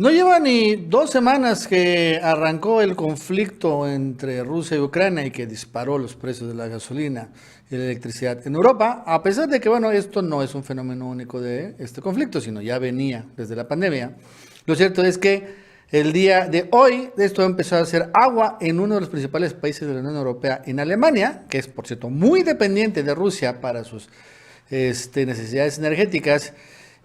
No lleva ni 2 semanas que arrancó el conflicto entre Rusia y Ucrania y que disparó los precios de la gasolina y la electricidad en Europa, a pesar de que, bueno, esto no es un fenómeno único de este conflicto, sino ya venía desde la pandemia. Lo cierto es que el día de hoy esto empezó a hacer agua en uno de los principales países de la Unión Europea, en Alemania, que es, por cierto, muy dependiente de Rusia para sus necesidades energéticas.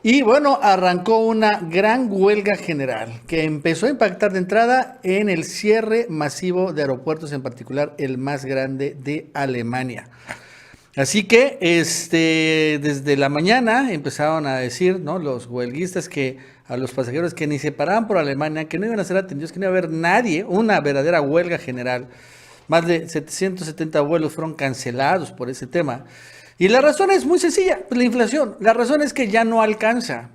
Y bueno, arrancó una gran huelga general que empezó a impactar de entrada en el cierre masivo de aeropuertos, en particular el más grande de Alemania. Así que desde la mañana empezaron a decir, ¿no?, los huelguistas, que a los pasajeros que ni se paraban por Alemania, que no iban a ser atendidos, que no iba a haber nadie, una verdadera huelga general. Más de 770 vuelos fueron cancelados por ese tema. Y la razón es muy sencilla, pues la inflación. La razón es que ya no alcanza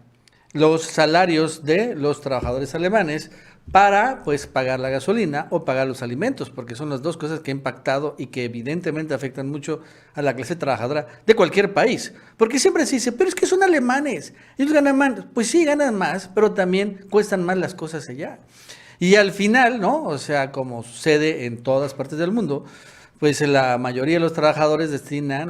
los salarios de los trabajadores alemanes para, pues, pagar la gasolina o pagar los alimentos, porque son las dos cosas que han impactado y que evidentemente afectan mucho a la clase trabajadora de cualquier país. Porque siempre se dice, pero es que son alemanes, ellos ganan más. Pues sí, ganan más, pero también cuestan más las cosas allá. Y al final, ¿no? O sea, como sucede en todas partes del mundo, pues la mayoría de los trabajadores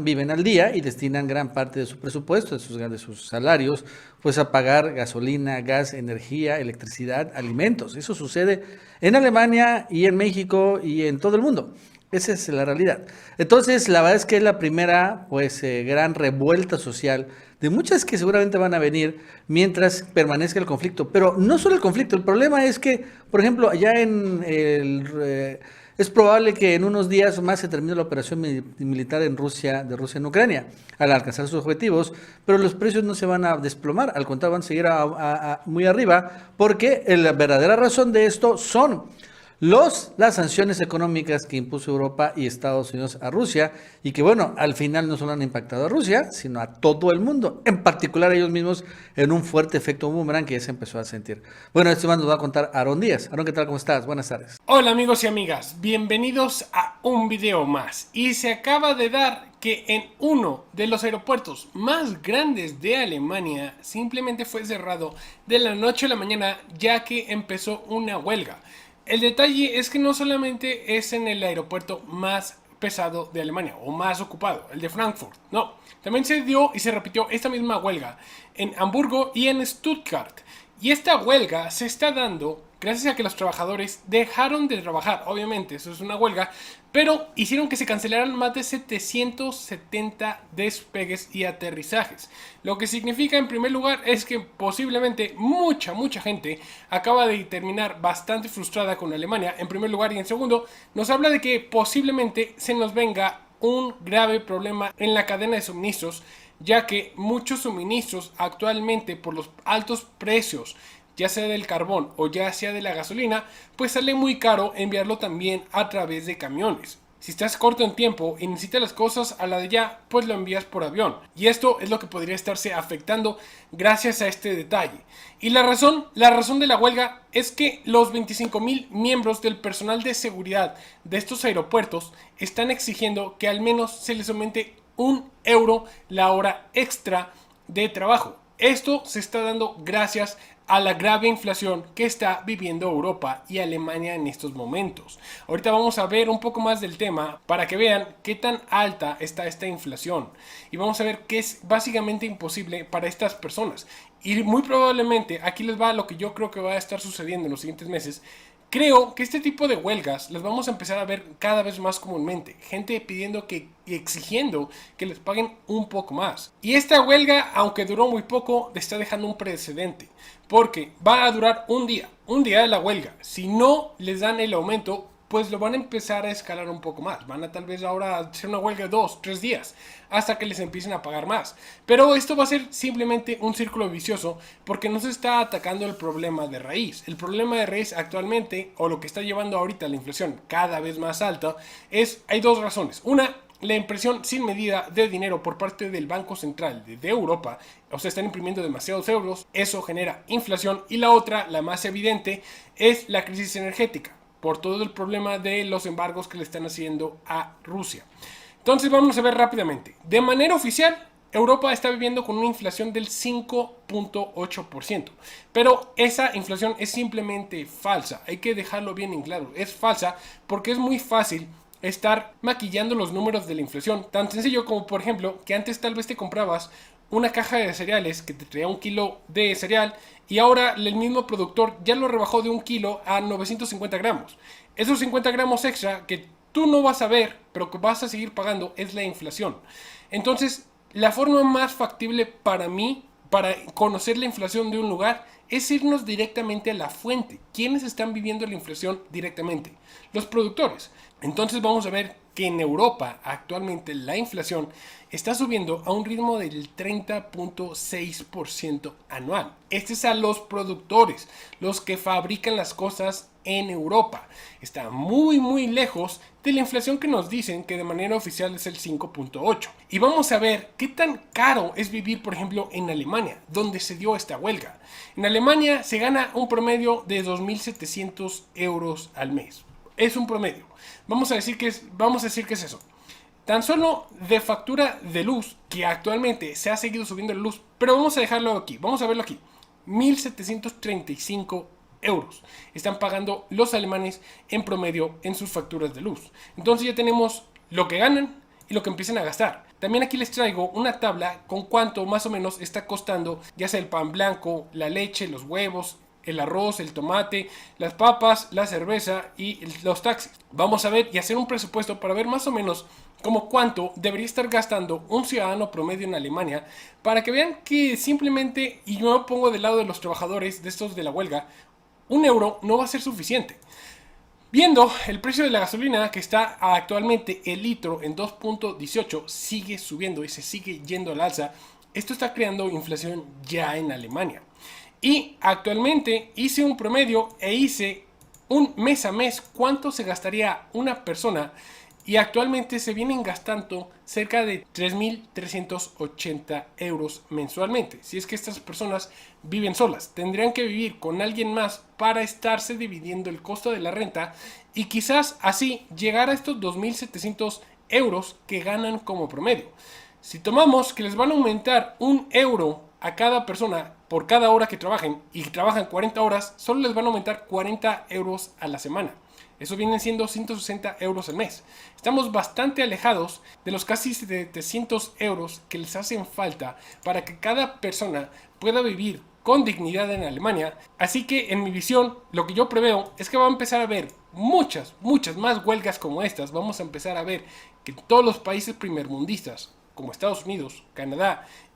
viven al día y destinan gran parte de su presupuesto, de sus salarios, pues a pagar gasolina, gas, energía, electricidad, alimentos. Eso sucede en Alemania y en México y en todo el mundo. Esa es la realidad. Entonces, la verdad es que es la primera, pues, gran revuelta social de muchas que seguramente van a venir mientras permanezca el conflicto. Pero no solo el conflicto, el problema es que, por ejemplo, allá es probable que en unos días más se termine la operación militar en Rusia, de Rusia en Ucrania, al alcanzar sus objetivos, pero los precios no se van a desplomar, al contrario, van a seguir muy arriba, porque la verdadera razón de esto son las sanciones económicas que impuso Europa y Estados Unidos a Rusia, y que, bueno, al final no solo han impactado a Rusia, sino a todo el mundo, en particular a ellos mismos, en un fuerte efecto boomerang que ya se empezó a sentir. Bueno, esto más nos va a contar Aarón Díaz. Aarón, ¿qué tal? ¿Cómo estás? Buenas tardes. Hola amigos y amigas, bienvenidos a un video más. Y se acaba de dar que en uno de los aeropuertos más grandes de Alemania simplemente fue cerrado de la noche a la mañana, ya que empezó una huelga. El detalle es que no solamente es en el aeropuerto más pesado de Alemania o más ocupado, el de Frankfurt, no, también se dio y se repitió esta misma huelga en Hamburgo y en Stuttgart. Y esta huelga se está dando gracias a que los trabajadores dejaron de trabajar. Obviamente, eso es una huelga, pero hicieron que se cancelaran más de 770 despegues y aterrizajes. Lo que significa, en primer lugar, es que posiblemente mucha gente acaba de terminar bastante frustrada con Alemania, en primer lugar, y en segundo, nos habla de que posiblemente se nos venga un grave problema en la cadena de suministros, ya que muchos suministros actualmente, por los altos precios, ya sea del carbón o ya sea de la gasolina, pues sale muy caro enviarlo también a través de camiones. Si estás corto en tiempo y necesitas las cosas a la de ya, pues lo envías por avión. Y esto es lo que podría estarse afectando gracias a este detalle. Y la razón de la huelga es que los 25,000 miembros del personal de seguridad de estos aeropuertos están exigiendo que al menos se les aumente €1 la hora extra de trabajo. Esto se está dando gracias a la grave inflación que está viviendo Europa y Alemania en estos momentos. Ahorita vamos a ver un poco más del tema para que vean qué tan alta está esta inflación. Y vamos a ver que es básicamente imposible para estas personas. Y muy probablemente, aquí les va lo que yo creo que va a estar sucediendo en los siguientes meses. Creo que este tipo de huelgas las vamos a empezar a ver cada vez más comúnmente. Gente pidiendo y exigiendo que les paguen un poco más. Y esta huelga, aunque duró muy poco, está dejando un precedente. Porque va a durar un día de la huelga. Si no les dan el aumento, pues lo van a empezar a escalar un poco más. Van a tal vez ahora hacer una huelga de 2, 3 días, hasta que les empiecen a pagar más. Pero esto va a ser simplemente un círculo vicioso, porque no se está atacando el problema de raíz. El problema de raíz actualmente, o lo que está llevando ahorita la inflación cada vez más alta, hay dos razones. Una, la impresión sin medida de dinero por parte del Banco Central de Europa. O sea, están imprimiendo demasiados euros, eso genera inflación. Y la otra, la más evidente, es la crisis energética, por todo el problema de los embargos que le están haciendo a Rusia. Entonces vamos a ver rápidamente. De manera oficial, Europa está viviendo con una inflación del 5.8%. Pero esa inflación es simplemente falsa. Hay que dejarlo bien en claro. Es falsa porque es muy fácil estar maquillando los números de la inflación. Tan sencillo como, por ejemplo, que antes tal vez te comprabas una caja de cereales que te traía 1 kilo de cereal y ahora el mismo productor ya lo rebajó de 1 kilo a 950 gramos. Esos 50 gramos extra que tú no vas a ver, pero que vas a seguir pagando, es la inflación. Entonces, la forma más factible para mí, para conocer la inflación de un lugar, es irnos directamente a la fuente. ¿Quiénes están viviendo la inflación directamente? Los productores. Entonces vamos a ver que en Europa actualmente la inflación está subiendo a un ritmo del 30.6% anual. Este es a los productores, los que fabrican las cosas en Europa. Está muy lejos de la inflación que nos dicen que de manera oficial es el 5.8. Y vamos a ver qué tan caro es vivir, por ejemplo, en Alemania, donde se dio esta huelga. En Alemania se gana un promedio de 2.700 euros al mes. Es un promedio. Vamos a decir que es eso. Tan solo de factura de luz, que actualmente se ha seguido subiendo la luz, pero vamos a dejarlo aquí, vamos a verlo aquí. 1.735 euros están pagando los alemanes en promedio en sus facturas de luz. Entonces ya tenemos lo que ganan y lo que empiezan a gastar. También aquí les traigo una tabla con cuánto más o menos está costando ya sea el pan blanco, la leche, los huevos, el arroz, el tomate, las papas, la cerveza y los taxis. Vamos a ver y hacer un presupuesto para ver más o menos como cuánto debería estar gastando un ciudadano promedio en Alemania para que vean que simplemente, y yo me pongo del lado de los trabajadores de estos de la huelga, 1 euro no va a ser suficiente. Viendo el precio de la gasolina que está actualmente el litro en 2.18, sigue subiendo y se sigue yendo al alza. Esto está creando inflación ya en Alemania. Y actualmente hice un promedio e hice un mes a mes cuánto se gastaría una persona y actualmente se vienen gastando cerca de 3.380 euros mensualmente. Si es que estas personas viven solas, tendrían que vivir con alguien más para estarse dividiendo el costo de la renta y quizás así llegar a estos 2.700 euros que ganan como promedio. Si tomamos que les van a aumentar 1 euro a cada persona por cada hora que trabajen y trabajan 40 horas, solo les van a aumentar 40 euros a la semana. Eso vienen siendo 160 euros al mes. Estamos bastante alejados de los casi 700 euros que les hacen falta para que cada persona pueda vivir con dignidad en Alemania. Así que en mi visión, lo que yo preveo es que va a empezar a haber muchas más huelgas como estas. Vamos a empezar a ver que todos los países primermundistas, como Estados Unidos, Canadá